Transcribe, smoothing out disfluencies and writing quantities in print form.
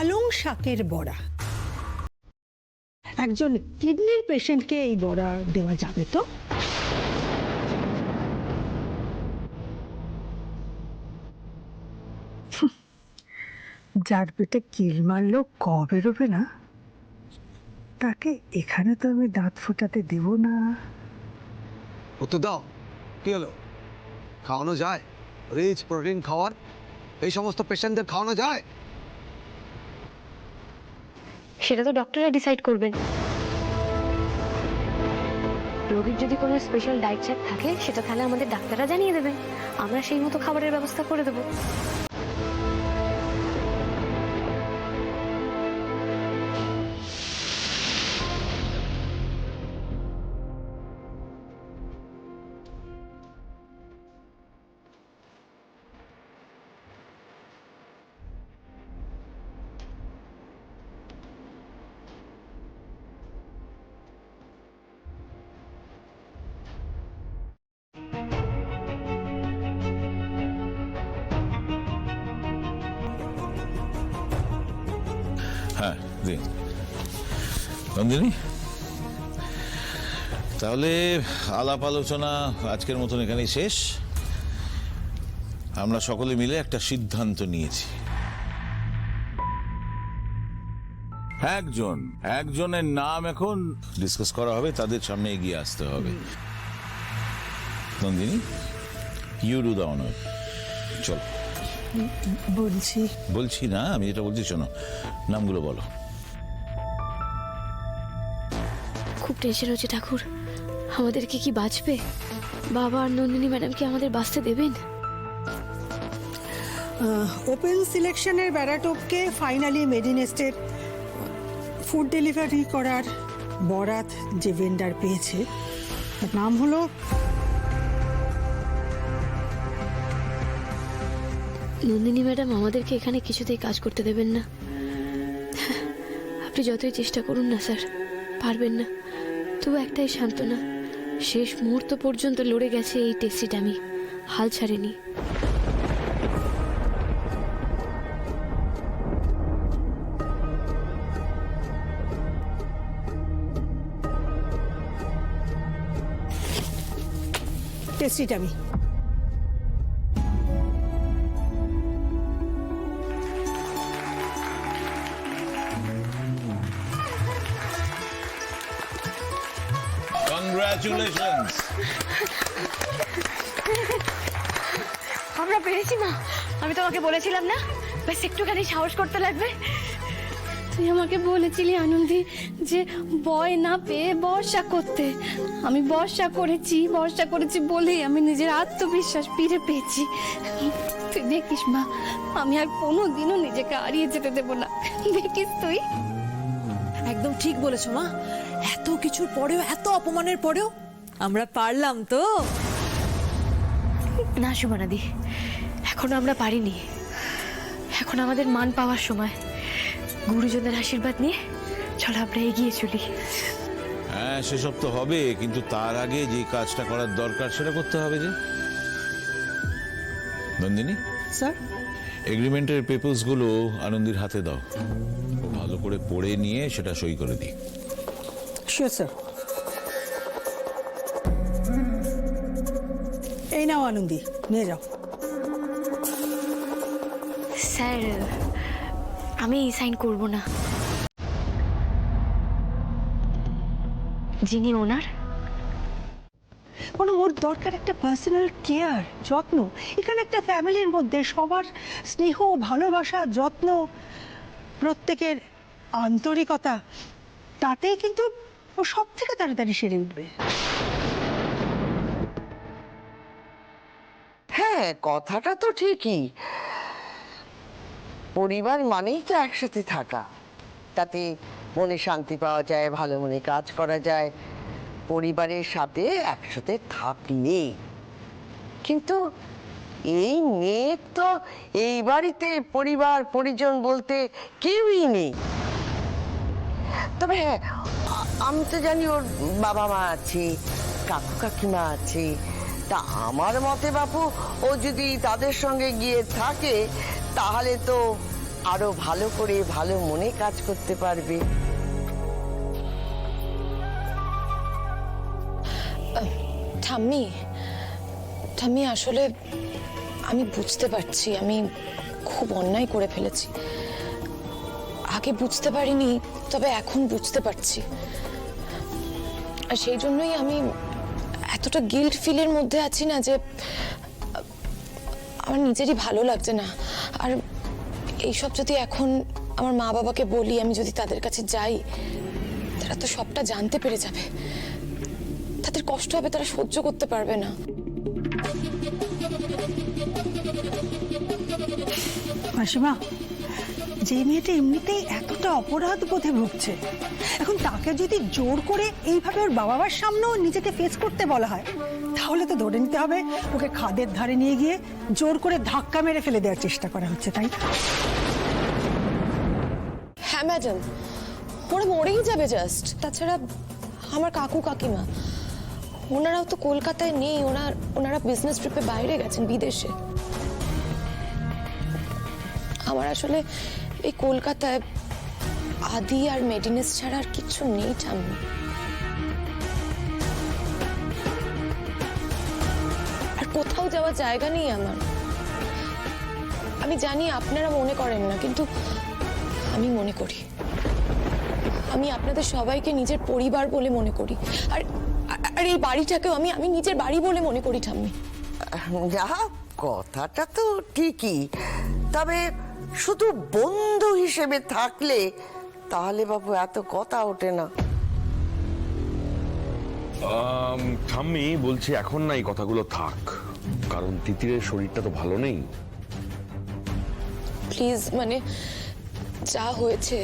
পালং শাকের বড়া। একজন কিডনির পেশেন্টকে এই বড়া দেওয়া যাবে তো? যার পেটে কিল মারলেও ক বেরোবে না, তাকে এখানে তো আমি দাঁত ফোটাতে দেব না। ও তো দাও, কি হলো? খাওয়ানো যায়? রিচ প্রোটিন খাওয়ার এই সমস্ত পেশেন্টদের খাওয়ানো যায়? সেটা তো ডক্টররা ডিসাইড করবেন। রোগীর যদি কোনো স্পেশাল ডায়েট চার্ট থাকে সেটা তাহলে আমাদের ডাক্তাররা জানিয়ে দেবেন, আমরা সেই মতো খাবারের ব্যবস্থা করে দেবো। হ্যাঁ দিন নন্দিনী, তাহলে আলাপ আলোচনা আজকের মতন এখানেই শেষ। আমরা সকলে মিলে একটা সিদ্ধান্ত নিয়েছি, একজনের নাম এখন ডিসকাস করা হবে, তাদের সামনে এগিয়ে আসতে হবে। Nandini, you do the honour. চল। বলছি না, আমি যেটা বলছি শোনো, নামগুলো বলো। খুব টেনশন হচ্ছে ঠাকুর, আমাদেরকে কি বাঁচবে? বাবা আর নন্দিনী ম্যাডাম কি আমাদের বাঁচতে দেবেন? ওপেন সিলেকশনের ব্যারাটোপকে ফাইনালি মেডিনেস্টের ফুড ডেলিভারি করার বরাত যে ভেন্ডার পেয়েছে, তার নাম হলো নন্দিনী ম্যাডাম আমাদেরকে এখানে কিছুতেই কাজ করতে দেবেন না। আপনি যতই চেষ্টা করুন না স্যার, পারবেন না। তবু একটাই সান্ত্বনা, শেষ মুহূর্ত পর্যন্ত লড়ে গেছে এই টেস্টিটামি, হাল ছাড়েনি। টেস্টিটামি। কংগ্রাচুলেশনস। আমরা পেরেছি মা, আমি তোমাকে বলেছিলাম না, ব্যাস একটুখানি সাহস করতে লাগবে। তুই আমাকে বলেছিলি আনন্দী যে ভয় না পেয়ে ভরসা করতে। আমি ভরসা করেছি বলেই আমি নিজের আত্মবিশ্বাস ফিরে পেয়েছি। তুই দেখিস মা, আমি আর কোনোদিনও নিজেকে হারিয়ে যেতে দেব না, দেখিস তুই। একদম ঠিক বলেছো মা, এত কিছুর পরেও, এত অপমানের পরেও আমরা পারলাম তো। না সুমনাদি, এখনো আমরা পারিনি। এখন আমাদের মান পাওয়ার সময়। গুরুজনদের আশীর্বাদ নিয়ে চলো আমরা এগিয়ে চলি। হ্যাঁ সেসব তো হবে, কিন্তু তার আগে যে কাজটা করার দরকার সেটা করতে হবে। যে নন্দিনী স্যার, এগ্রিমেন্টের পেপারস গুলো আনন্দির হাতে দাও, ও ভালো করে পড়ে নিয়ে সেটা সই করে দিই। Sure sir. এই নাও আনন্দী, নিয়ে যাও। স্যার আমি সাইন করব না। যিনি ওনার, কারণ ওর দরকার একটা পার্সোনাল কেয়ার, যত্ন। এখানে একটা ফ্যামিলির মধ্যে সবার স্নেহ, ভালোবাসা, যত্ন, প্রত্যেকের আন্তরিকতা, তাতেই কিন্তু ও সব থেকে তাড়াতাড়ি সেরে উঠবে। হ্যাঁ, কথাটা তো ঠিকই। পরিবার মানেই তো একসাথে থাকা, তাতে মনে শান্তি পাওয়া যায়, ভালো মনে কাজ করা যায় পরিবারের সাথে একসাথে থাকলে। কিন্তু এই মেয়ের তো এই বাড়িতে পরিবার পরিজন বলতে কেউই নেই। তবে হ্যাঁ, আমি তো জানি ওর বাবা মা আছে, কাকু কাকিমা আছে। তা আমার মতে বাপু, ও যদি তাদের সঙ্গে গিয়ে থাকে তাহলে তো আরো ভালো করে ভালো মনে কাজ করতে পারবে। ঠাম্মি ঠাম্মি আসলে আমি বুঝতে পারছি আমি খুব অন্যায় করে ফেলেছি। আগে বুঝতে পারিনি, তবে এখন বুঝতে পারছি। আর সেই জন্যই আমি এতটা গিল্ট ফিলের মধ্যে আছি না, যে আমার নিজেরই ভালো লাগছে না। আর এইসব যদি এখন আমার মা বাবাকে বলি, আমি যদি তাদের কাছে যাই, তারা তো সবটা জানতে পেরে যাবে। তাদের কষ্ট হবে, তারা সহ্য করতে পারবে না। মাসিমা, যে মেয়েটা এমনিতেই এতটা অপরাধ বোধে ভুগছে, এখন তাকে যদি জোর করে এইভাবে ওর বাবা মার সামনেও নিজেকে ফেস করতে বলা হয়, তাহলে তো ধরে নিতে হবে ওকে খাদের ধারে নিয়ে গিয়ে জোর করে ধাক্কা মেরে ফেলে দেওয়ার চেষ্টা করা হচ্ছে, তাই না? হ্যাঁ ম্যাডাম, ওরা মরেই যাবে জাস্ট। তাছাড়া আমার কাকু কাকিমা ওনারাও তো কলকাতায় নেই, ওনারা বিজনেস ট্রিপে বাইরে গেছেন, বিদেশে। আমার আসলে এই কলকাতায় আদি আর মেডিনেস ছাড়া আর কিচ্ছু নেই ঠাম্মি। আর কোথাও যাওয়ার জায়গা নেই আমার। আমি জানি আপনারা মনে করেন না, কিন্তু আমি মনে করি। আমি আপনাদের সবাইকে নিজের পরিবার বলে মনে করি। আর আর এই বাড়িটাকেও আমি নিজের বাড়ি বলে মনে করি ঠাম্মি। যা, কথাটা তো ঠিকই, তবে শুধু বন্ধু হিসেবে থাকলে তাহলে বাবু এত কথা ওঠে না। ঠাম্মি বলছি এখন না এই কথাগুলো থাক, কারণ তিতিরের শরীরটা তো ভালো নেই। প্লিজ, মানে যা হয়েছে